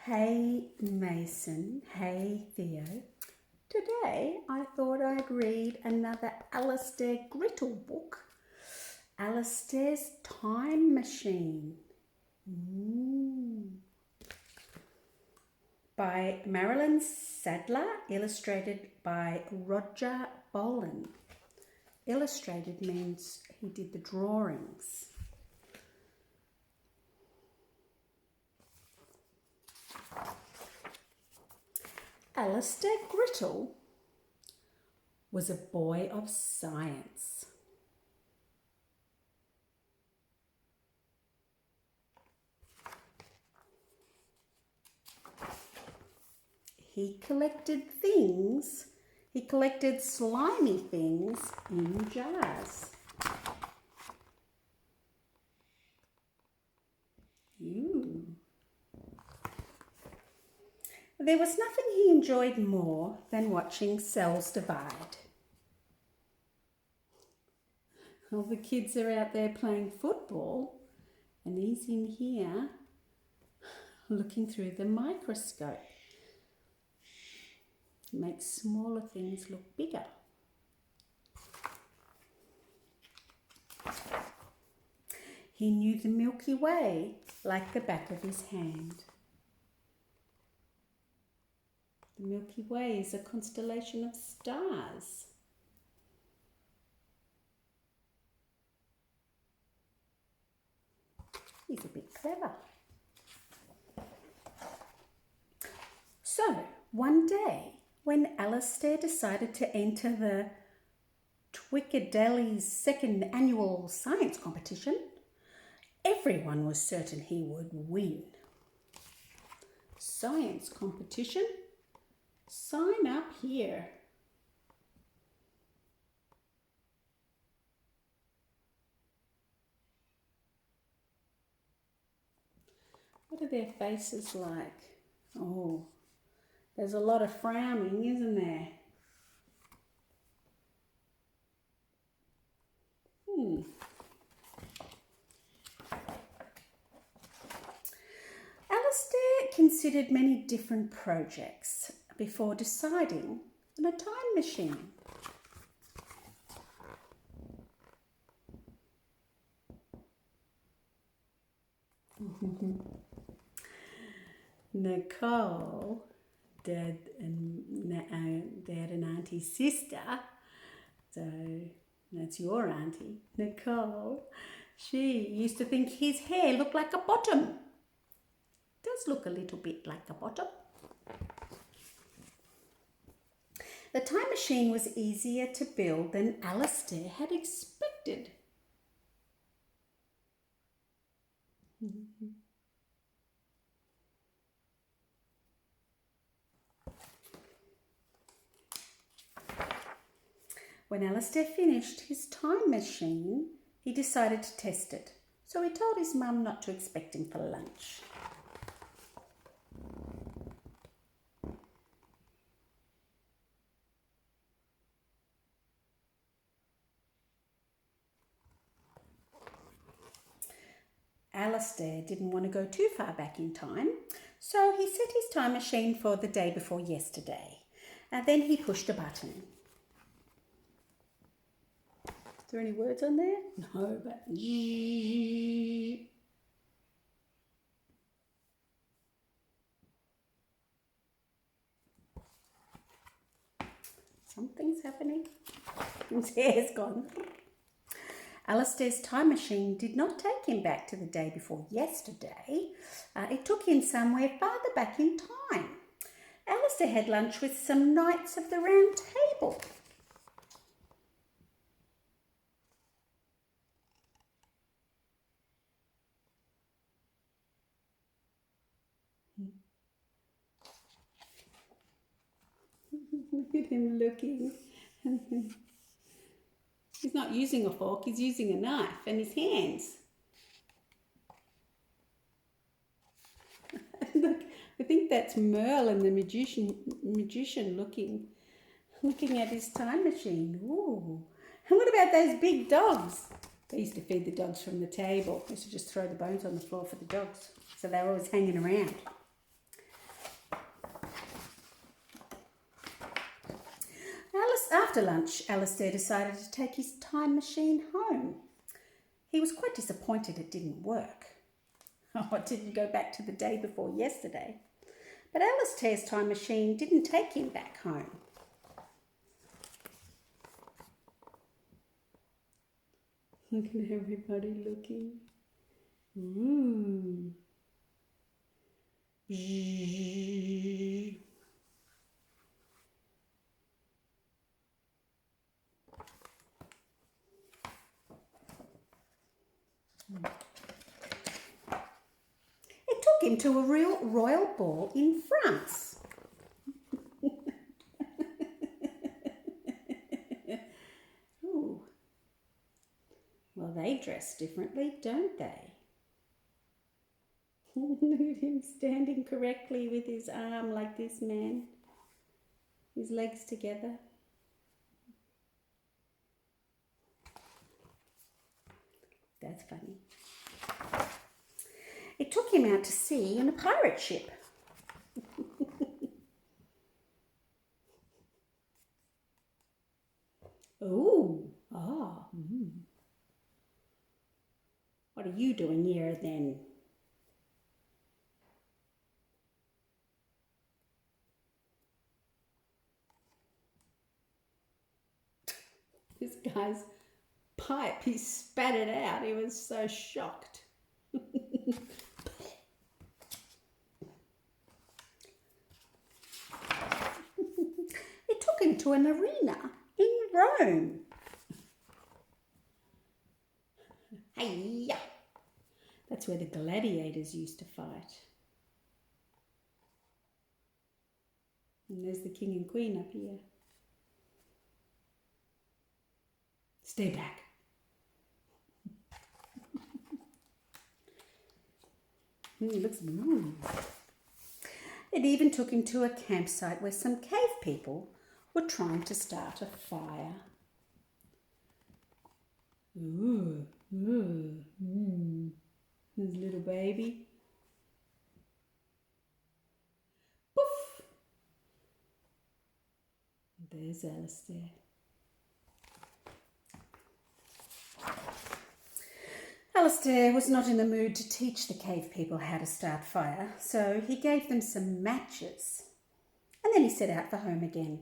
Hey Mason, hey Theo. Today I thought I'd read another Alistair Grittle book, Alistair's Time Machine, by Marilyn Sadler, illustrated by Rodger Bollen. Illustrated means he did the drawings. Alistair Grittle was a boy of science. He collected slimy things in jars. There was nothing he enjoyed more than watching cells divide. All the kids are out there playing football and he's in here looking through the microscope. It makes smaller things look bigger. He knew the Milky Way like the back of his hand. The Milky Way is a constellation of stars. He's a bit clever. So, one day, when Alistair decided to enter the Twickendelly's second annual science competition, everyone was certain he would win. Science competition? Sign up here. What are their faces like? Oh, there's a lot of frowning, isn't there? Alistair considered many different projects before deciding on a time machine. Nicole, Dad and Auntie's sister, so that's your auntie, Nicole, she used to think his hair looked like a bottom. Does look a little bit like a bottom. The time machine was easier to build than Alistair had expected. When Alistair finished his time machine, he decided to test it. So he told his mum not to expect him for lunch. Alistair didn't want to go too far back in time, so he set his time machine for the day before yesterday. And then he pushed a button. Is there any words on there? No, but something's happening. His hair's gone. Alistair's time machine did not take him back to the day before yesterday. It took him somewhere farther back in time. Alistair had lunch with some Knights of the Round Table. Look at him looking. He's not using a fork, he's using a knife in his hands. Look, I think that's Merlin, the magician looking at his time machine. Ooh. And what about those big dogs? They used to feed the dogs from the table. They used to just throw the bones on the floor for the dogs. So they were always hanging around. After lunch, Alistair decided to take his time machine home. He was quite disappointed it didn't work. Oh, it didn't go back to the day before yesterday. But Alistair's time machine didn't take him back home. Look at everybody looking. Ooh. It took him to a real royal ball in France. Ooh. Well, they dress differently, don't they? Look at him standing correctly with his arm like this man. His legs together. That's funny. It took him out to sea in a pirate ship. Ooh, ah. What are you doing here then? This guy's pipe, he spat it out. He was so shocked. It took him to an arena in Rome. Hey, that's where the gladiators used to fight. And there's the king and queen up here. Stay back. Looks blue. It even took him to a campsite where some cave people were trying to start a fire. Ooh, ooh, There's a little baby. Poof! There's Alistair. Alistair was not in the mood to teach the cave people how to start fire, so he gave them some matches. And then he set out for home again.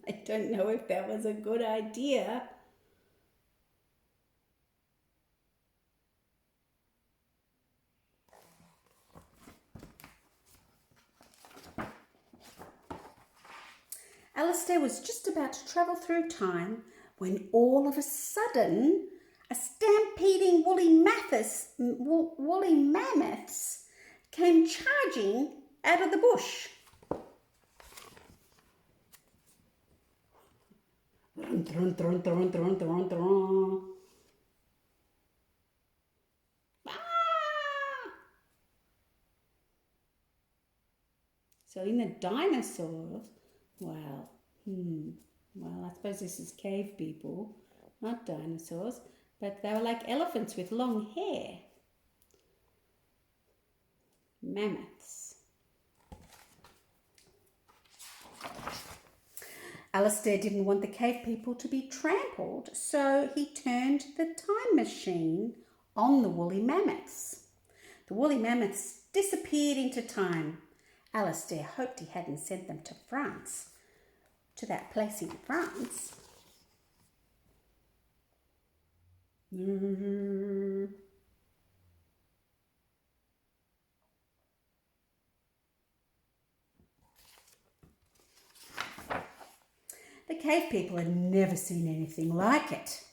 I don't know if that was a good idea. Alistair was just about to travel through time when all of a sudden a stampeding woolly mammoths came charging out of the bush. So in the dinosaurs, well, I suppose this is cave people, not dinosaurs, but they were like elephants with long hair. Mammoths. Alistair didn't want the cave people to be trampled, so he turned the time machine on the woolly mammoths. The woolly mammoths disappeared into time. Alistair hoped he hadn't sent them to France, to that place in France. The cave people had never seen anything like it.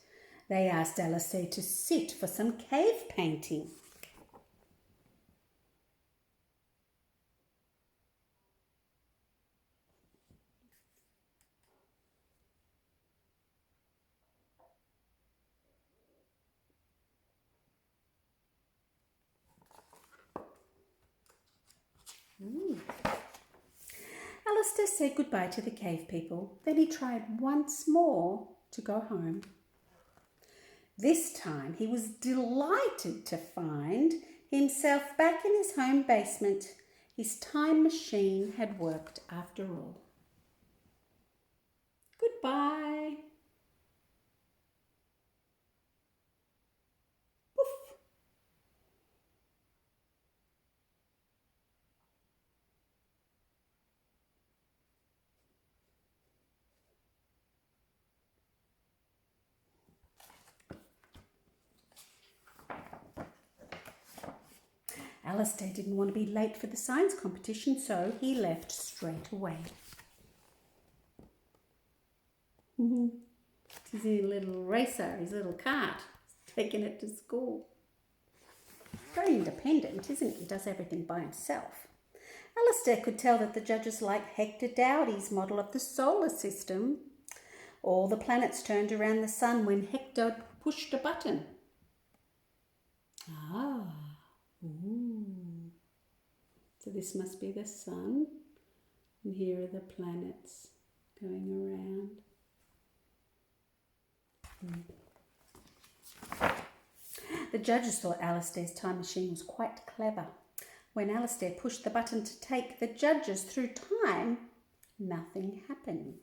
They asked Alistair to sit for some cave painting. Alistair said goodbye to the cave people. Then he tried once more to go home. This time he was delighted to find himself back in his home basement. His time machine had worked after all. Goodbye. Poof. Alistair didn't want to be late for the science competition, so he left straight away. He's a little racer, his little cart, taking it to school. Very independent, isn't he? He does everything by himself. Alistair could tell that the judges liked Hector Dowdy's model of the solar system. All the planets turned around the sun when Hector pushed a button. Ah, ooh. So this must be the sun, and here are the planets going around. The judges thought Alistair's time machine was quite clever. When Alistair pushed the button to take the judges through time, nothing happened.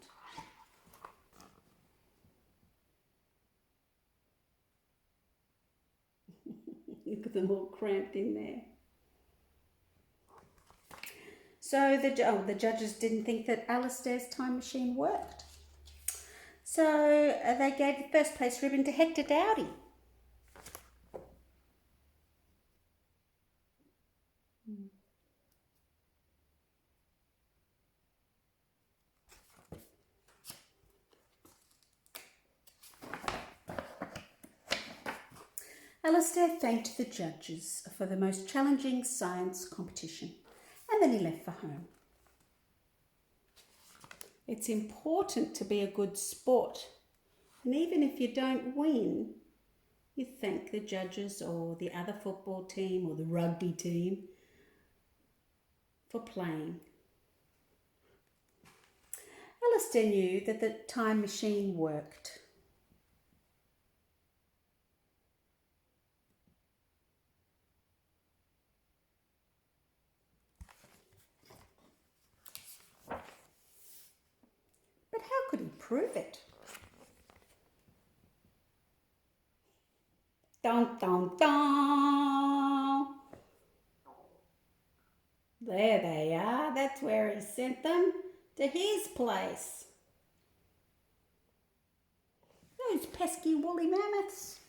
Look at them all cramped in there. So the judges didn't think that Alistair's time machine worked. So they gave the first place ribbon to Hector Dowdy. Alistair thanked the judges for the most challenging science competition, and then he left for home. It's important to be a good sport, and even if you don't win, you thank the judges or the other football team or the rugby team for playing. Alistair knew that the time machine worked. But how could he prove it? Dun, dun, dun. There they are. That's where he sent them, to his place. Those pesky woolly mammoths.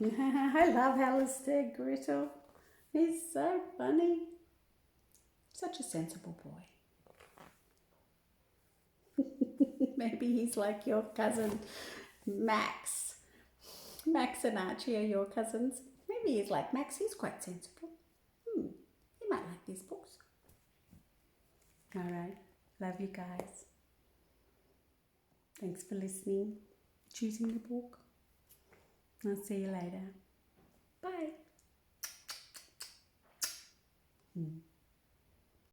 I love Alistair Grittle. He's so funny. Such a sensible boy. Maybe he's like your cousin Max. Max and Archie are your cousins. Maybe he's like Max. He's quite sensible. He might like these books. All right. Love you guys. Thanks for listening, choosing the book. I'll see you later. Bye.